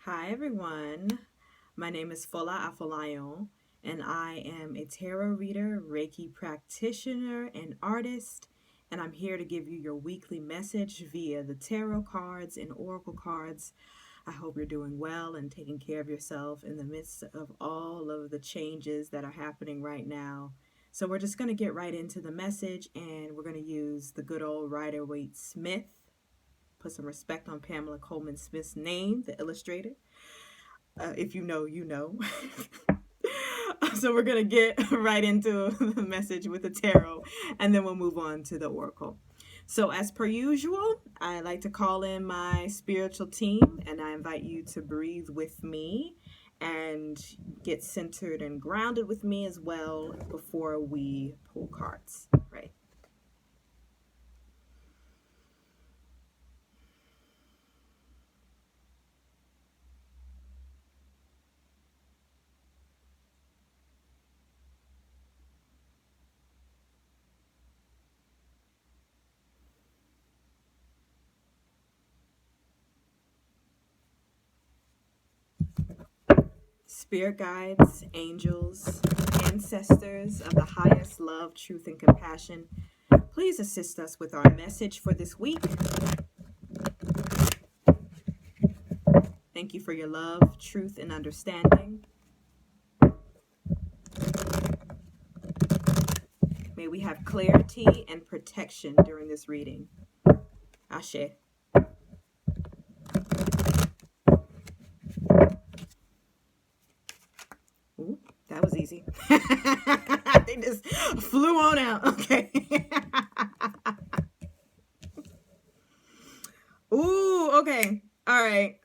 Hi everyone, my name is Fola Afolayan and I am a tarot reader, Reiki practitioner, and artist, and I'm here to give you your weekly message via the tarot cards and oracle cards. I hope you're doing well and taking care of yourself in the midst of all of the changes that are happening right now. So we're just going to get right into the message, and we're going to use the good old Rider-Waite Smith. Put some respect on Pamela Coleman Smith's name, the illustrator. If you know, you know. So we're going to get right into the message with the tarot, and then we'll move on to the oracle. So as per usual, I like to call in my spiritual team, and I invite you to breathe with me and get centered and grounded with me as well before we pull cards, right? Spirit guides, angels, ancestors of the highest love, truth, and compassion, please assist us with our message for this week. Thank you for your love, truth, and understanding. May we have clarity and protection during this reading. Ashe. Ooh, that was easy. They just flew on out. Okay. Ooh, okay. All right.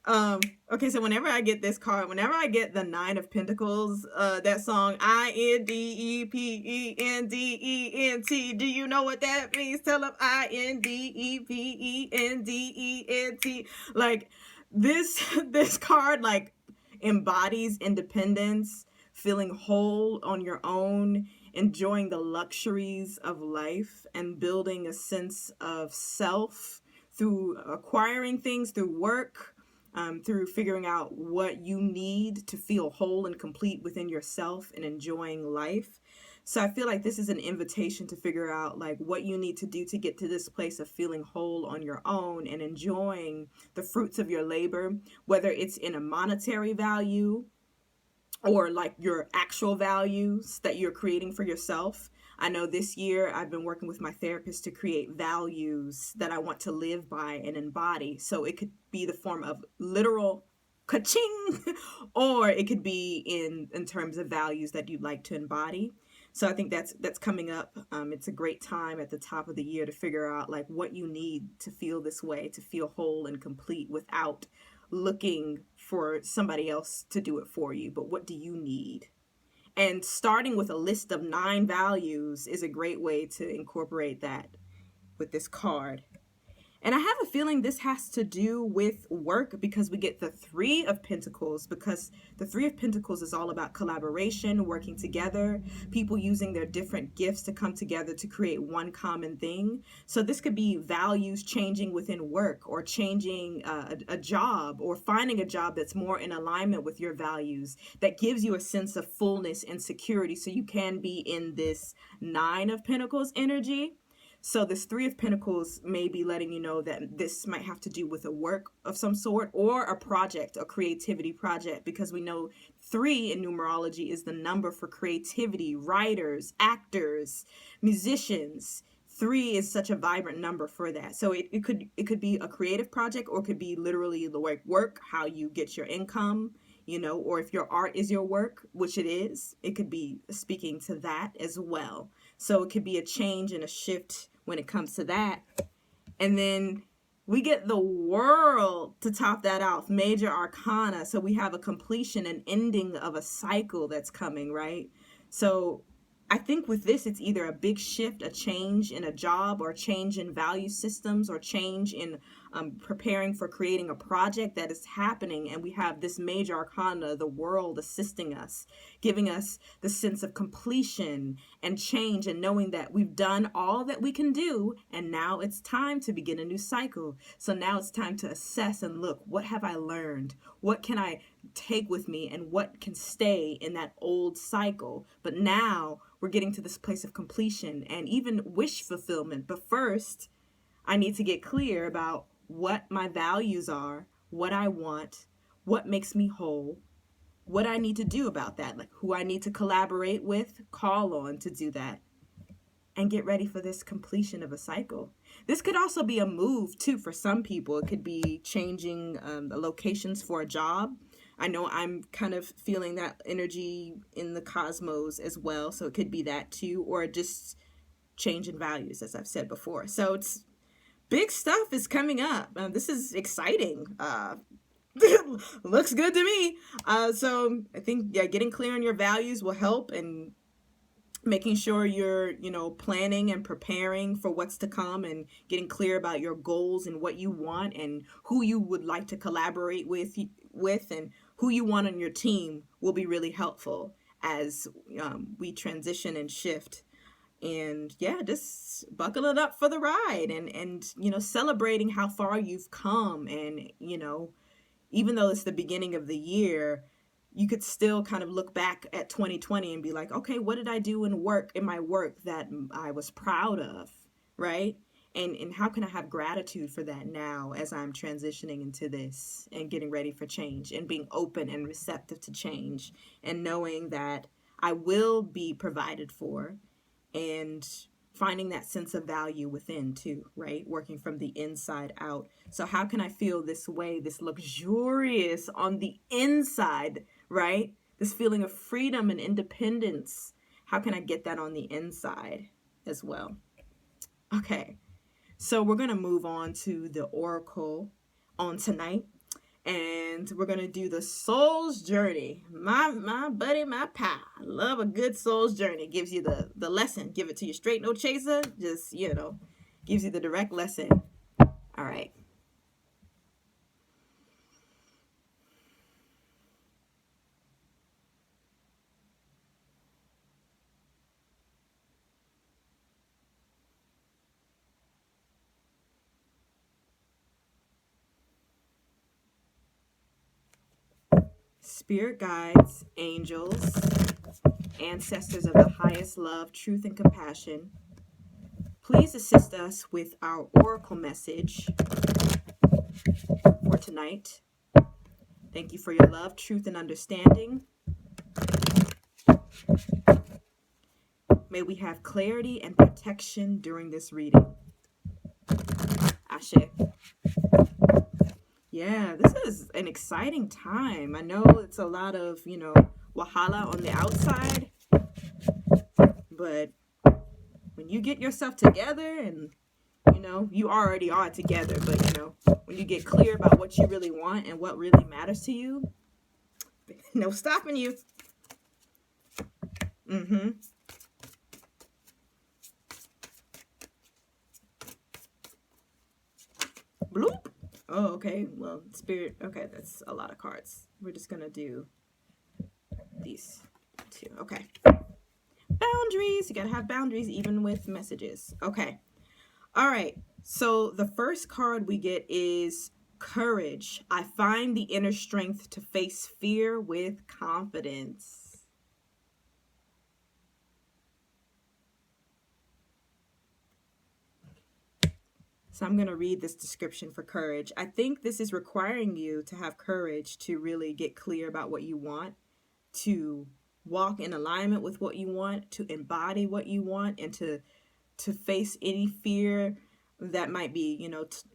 Okay, so whenever I get this card, whenever I get the Nine of Pentacles, that song INDEPENDENT, do you know what that means? Tell them INDEPENDENT. Like this card like embodies independence, feeling whole on your own, enjoying the luxuries of life, and building a sense of self through acquiring things, through work, through figuring out what you need to feel whole and complete within yourself and enjoying life. So I feel like this is an invitation to figure out like what you need to do to get to this place of feeling whole on your own and enjoying the fruits of your labor, whether it's in a monetary value or like your actual values that you're creating for yourself. I know this year I've been working with my therapist to create values that I want to live by and embody. So it could be the form of literal ka-ching, or it could be in terms of values that you'd like to embody. So I think that's coming up. It's a great time at the top of the year to figure out like what you need to feel this way, to feel whole and complete without looking for somebody else to do it for you. But what do you need? And starting with a list of 9 values is a great way to incorporate that with this card. And I have a feeling this has to do with work, because we get the Three of Pentacles, because the Three of Pentacles is all about collaboration, working together, people using their different gifts to come together to create one common thing. So this could be values changing within work, or changing a job, or finding a job that's more in alignment with your values, that gives you a sense of fullness and security so you can be in this Nine of Pentacles energy. So this Three of Pentacles may be letting you know that this might have to do with a work of some sort, or a project, a creativity project, because we know 3 in numerology is the number for creativity, writers, actors, musicians. 3 is such a vibrant number for that. So it could be a creative project, or it could be literally the work, how you get your income, or if your art is your work, which it is, it could be speaking to that as well. So it could be a change and a shift when it comes to that. And then we get the World to top that out, major arcana. So we have a completion, an ending of a cycle that's coming, right? So I think with this, it's either a big shift, a change in a job, or change in value systems, or change in preparing for creating a project that is happening, and we have this major arcana, the world, assisting us, giving us the sense of completion and change, and knowing that we've done all that we can do, and now it's time to begin a new cycle. So now it's time to assess and look, what have I learned? What can I take with me, and what can stay in that old cycle? But now we're getting to this place of completion and even wish fulfillment. But first, I need to get clear about what my values are, what I want, what makes me whole, what I need to do about that, like who I need to collaborate with, call on to do that, and get ready for this completion of a cycle. This could also be a move too for some people. It could be changing the locations for a job. I know I'm kind of feeling that energy in the cosmos as well, so it could be that too, or just change in values, as I've said before. So it's big stuff is coming up. This is exciting. Looks good to me. So I think, yeah, getting clear on your values will help, and making sure you're, planning and preparing for what's to come, and getting clear about your goals and what you want and who you would like to collaborate with and who you want on your team will be really helpful as we transition and shift. And yeah, just buckling up for the ride, and celebrating how far you've come. And even though it's the beginning of the year, you could still kind of look back at 2020 and be like, okay, what did I do in my work that I was proud of, right? And how can I have gratitude for that now as I'm transitioning into this and getting ready for change, and being open and receptive to change, and knowing that I will be provided for, and finding that sense of value within too, right? Working from the inside out. So how can I feel this way, this luxurious on the inside, right? This feeling of freedom and independence. How can I get that on the inside as well? Okay, so we're going to move on to the oracle on tonight. And we're going to do the soul's journey. My buddy, my pal. I love a good soul's journey. Gives you the lesson. Give it to you straight, no chaser. Just, gives you the direct lesson. All right. Spirit guides, angels, ancestors of the highest love, truth, and compassion, please assist us with our oracle message for tonight. Thank you for your love, truth, and understanding. May we have clarity and protection during this reading. Ashe. Yeah, this is an exciting time. I know it's a lot of, wahala on the outside, but when you get yourself together, and, you already are together, but, when you get clear about what you really want and what really matters to you, no stopping you. Bloop. Oh, okay. Well, spirit. Okay, that's a lot of cards. We're just going to do these two. Okay. Boundaries. You got to have boundaries even with messages. Okay. All right. So the first card we get is courage. I find the inner strength to face fear with confidence. So I'm going to read this description for courage. I think this is requiring you to have courage to really get clear about what you want, to walk in alignment with what you want, to embody what you want, and to face any fear that might be,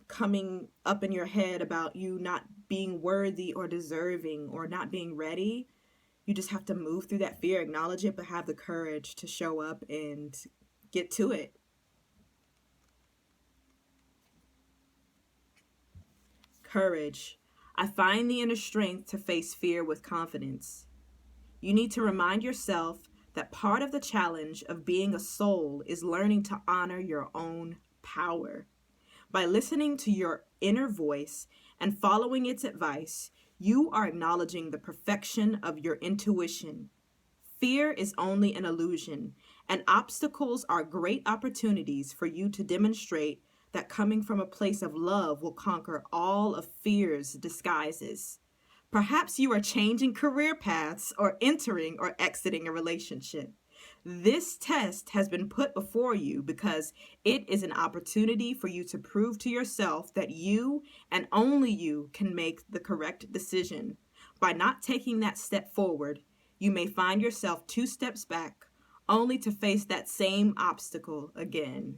coming up in your head about you not being worthy or deserving or not being ready. You just have to move through that fear, acknowledge it, but have the courage to show up and get to it. Courage. I find the inner strength to face fear with confidence. You need to remind yourself that part of the challenge of being a soul is learning to honor your own power. By listening to your inner voice and following its advice, you are acknowledging the perfection of your intuition. Fear is only an illusion, and obstacles are great opportunities for you to demonstrate that coming from a place of love will conquer all of fear's disguises. Perhaps you are changing career paths or entering or exiting a relationship. This test has been put before you because it is an opportunity for you to prove to yourself that you and only you can make the correct decision. By not taking that step forward, you may find yourself 2 steps back, only to face that same obstacle again.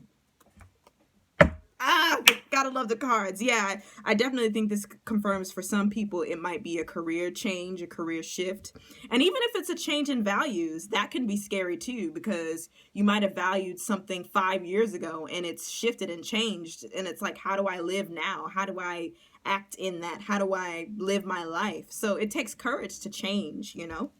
Gotta love the cards. Yeah, I definitely think this confirms for some people it might be a career change, a career shift. And even if it's a change in values, that can be scary too, because you might have valued something 5 years ago and it's shifted and changed. And it's like, how do I live now? How do I act in that? How do I live my life? So it takes courage to change, you know?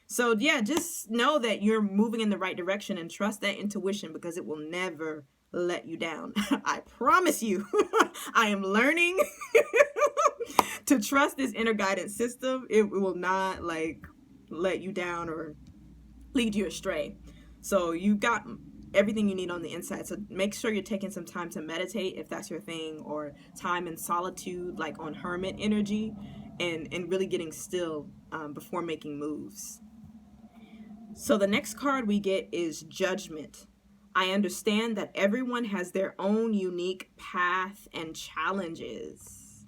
So yeah, just know that you're moving in the right direction and trust that intuition because it will never let you down. I promise you. I am learning to trust this inner guidance system. It will not like let you down or lead you astray. So you got everything you need on the inside. So make sure you're taking some time to meditate if that's your thing, or time in solitude, like on hermit energy, and really getting still before making moves. So the next card we get is Judgment. I understand that everyone has their own unique path and challenges.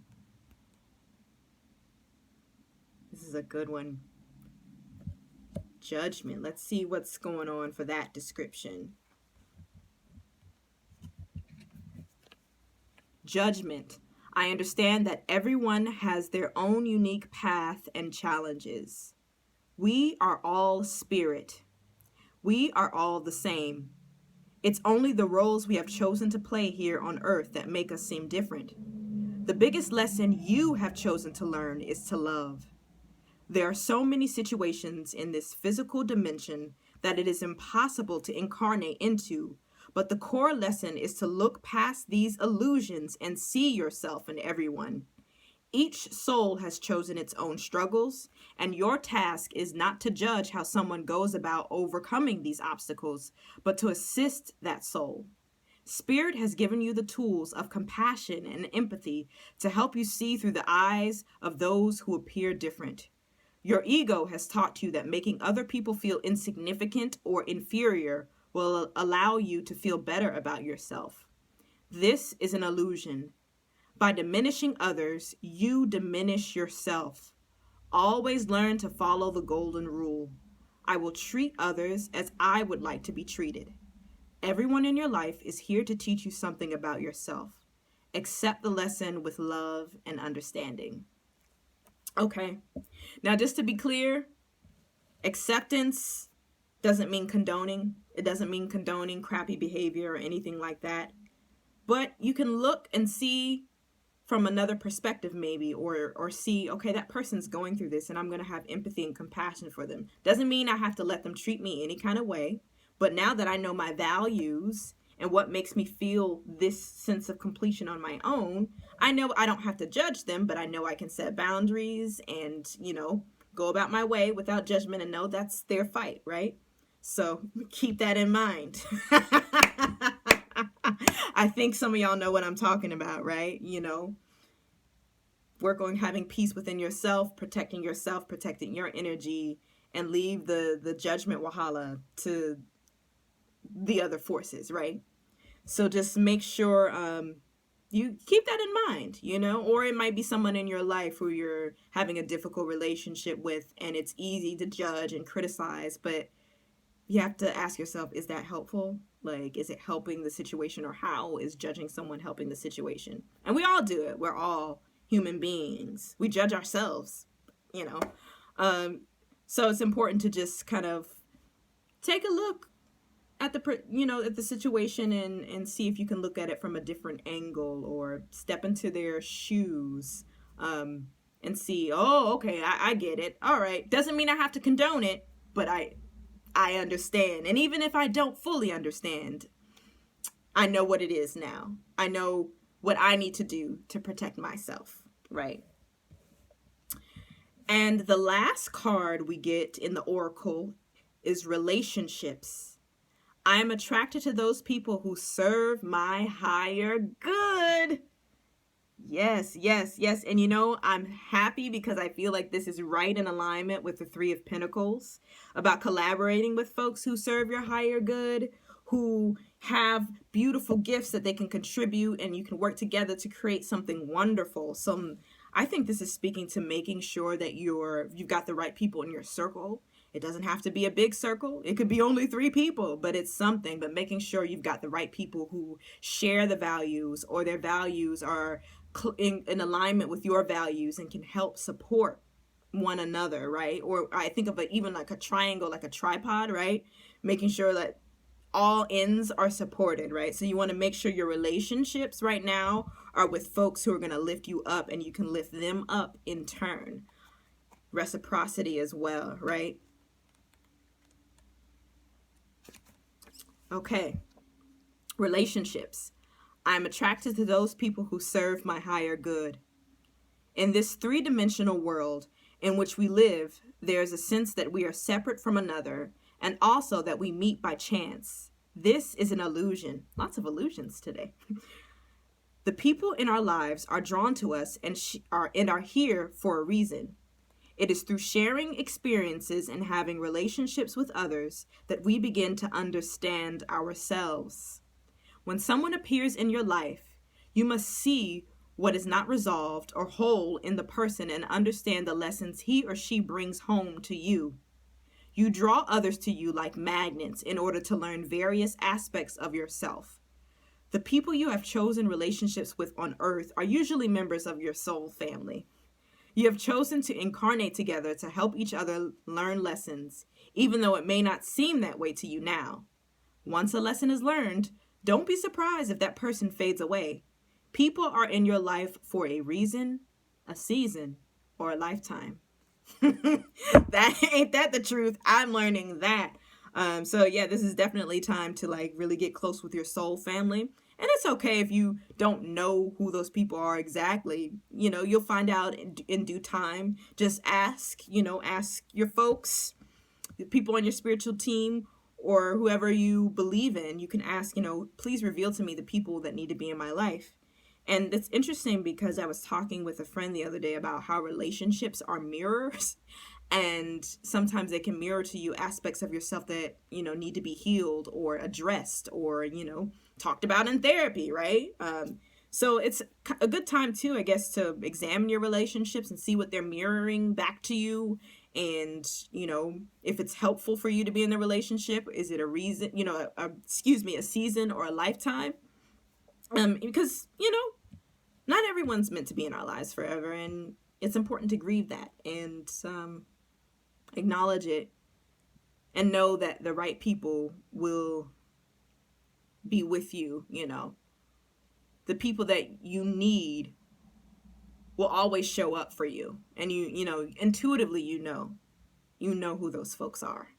This is a good one. Judgment. Let's see what's going on for that description. Judgment. I understand that everyone has their own unique path and challenges. We are all spirit. We are all the same. It's only the roles we have chosen to play here on earth that make us seem different. The biggest lesson you have chosen to learn is to love. There are so many situations in this physical dimension that it is impossible to incarnate into, but the core lesson is to look past these illusions and see yourself in everyone. Each soul has chosen its own struggles, and your task is not to judge how someone goes about overcoming these obstacles, but to assist that soul. Spirit has given you the tools of compassion and empathy to help you see through the eyes of those who appear different. Your ego has taught you that making other people feel insignificant or inferior will allow you to feel better about yourself. This is an illusion. By diminishing others, you diminish yourself. Always learn to follow the golden rule. I will treat others as I would like to be treated. Everyone in your life is here to teach you something about yourself. Accept the lesson with love and understanding. Okay, now just to be clear, acceptance doesn't mean condoning. It doesn't mean condoning crappy behavior or anything like that. But you can look and see from another perspective maybe, or see, okay, that person's going through this and I'm going to have empathy and compassion for them. Doesn't mean I have to let them treat me any kind of way, but now that I know my values and what makes me feel this sense of completion on my own, I know I don't have to judge them, but I know I can set boundaries and, go about my way without judgment and know that's their fight, right? So keep that in mind. I think some of y'all know what I'm talking about, right? Work on having peace within yourself, protecting your energy, and leave the judgment wahala to the other forces, right? So just make sure you keep that in mind, or it might be someone in your life who you're having a difficult relationship with and it's easy to judge and criticize, but you have to ask yourself, is that helpful? Like, is it helping the situation, or how is judging someone helping the situation? And we all do it. We're all human beings. We judge ourselves, So it's important to just kind of take a look at the situation and see if you can look at it from a different angle, or step into their shoes and see, oh, okay, I get it. All right. Doesn't mean I have to condone it, but I understand. And even if I don't fully understand, I know what it is now. I know what I need to do to protect myself, right? And the last card we get in the oracle is relationships. I am attracted to those people who serve my higher good. Yes, yes, yes. And you know, I'm happy because I feel like this is right in alignment with the Three of Pentacles about collaborating with folks who serve your higher good, who have beautiful gifts that they can contribute, and you can work together to create something wonderful. I think this is speaking to making sure that you've got the right people in your circle. It doesn't have to be a big circle. It could be only 3 people, but it's something. But making sure you've got the right people who share the values, or their values are in alignment with your values and can help support one another, right? Or I think of it even like a triangle, like a tripod, right? Making sure that all ends are supported, right? So you want to make sure your relationships right now are with folks who are going to lift you up, and you can lift them up in turn. Reciprocity as well, right? Okay. Relationships. I'm attracted to those people who serve my higher good. In this 3-dimensional world in which we live, there's a sense that we are separate from another, and also that we meet by chance. This is an illusion. Lots of illusions today. The people in our lives are drawn to us and are here for a reason. It is through sharing experiences and having relationships with others that we begin to understand ourselves. When someone appears in your life, you must see what is not resolved or whole in the person and understand the lessons he or she brings home to you. You draw others to you like magnets in order to learn various aspects of yourself. The people you have chosen relationships with on earth are usually members of your soul family. You have chosen to incarnate together to help each other learn lessons, even though it may not seem that way to you now. Once a lesson is learned, don't be surprised if that person fades away. People are in your life for a reason, a season, or a lifetime. Ain't that the truth? I'm learning that. So yeah, this is definitely time to like really get close with your soul family. And it's okay if you don't know who those people are exactly. You know, you'll find out in due time. Just ask your folks, the people on your spiritual team, or whoever you believe in. You can ask, please reveal to me the people that need to be in my life. And it's interesting because I was talking with a friend the other day about how relationships are mirrors, and sometimes they can mirror to you aspects of yourself that, need to be healed or addressed or, talked about in therapy, right? So it's a good time too, I guess, to examine your relationships and see what they're mirroring back to you. And, if it's helpful for you to be in the relationship, is it a reason, a season or a lifetime? Because, not everyone's meant to be in our lives forever, and it's important to grieve that and acknowledge it and know that the right people will be with you. The people that you need will always show up for you, and intuitively you know who those folks are.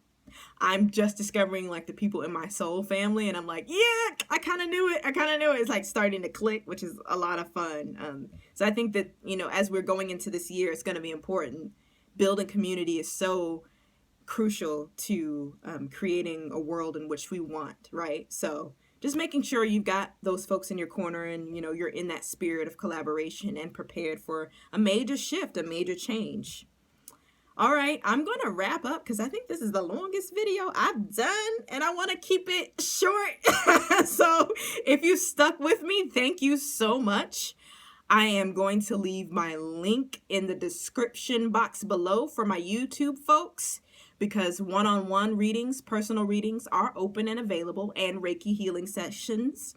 I'm just discovering like the people in my soul family, and I'm like, yeah, I kind of knew it. It's like starting to click, which is a lot of fun. So I think that, as we're going into this year, it's going to be important. Building community is so crucial to creating a world in which we want, right? So just making sure you've got those folks in your corner, and, you're in that spirit of collaboration and prepared for a major shift, a major change. All right, I'm going to wrap up because I think this is the longest video I've done, and I want to keep it short. So if you stuck with me, thank you so much. I am going to leave my link in the description box below for my YouTube folks, because one-on-one readings, personal readings are open and available, and Reiki healing sessions.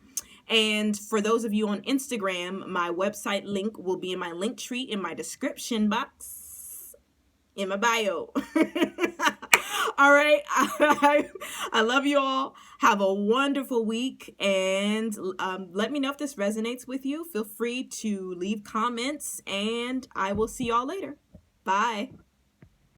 And for those of you on Instagram, my website link will be in my link tree in my description box. In my bio. All right. I love you all. Have a wonderful week. And let me know if this resonates with you. Feel free to leave comments, and I will see y'all later. Bye.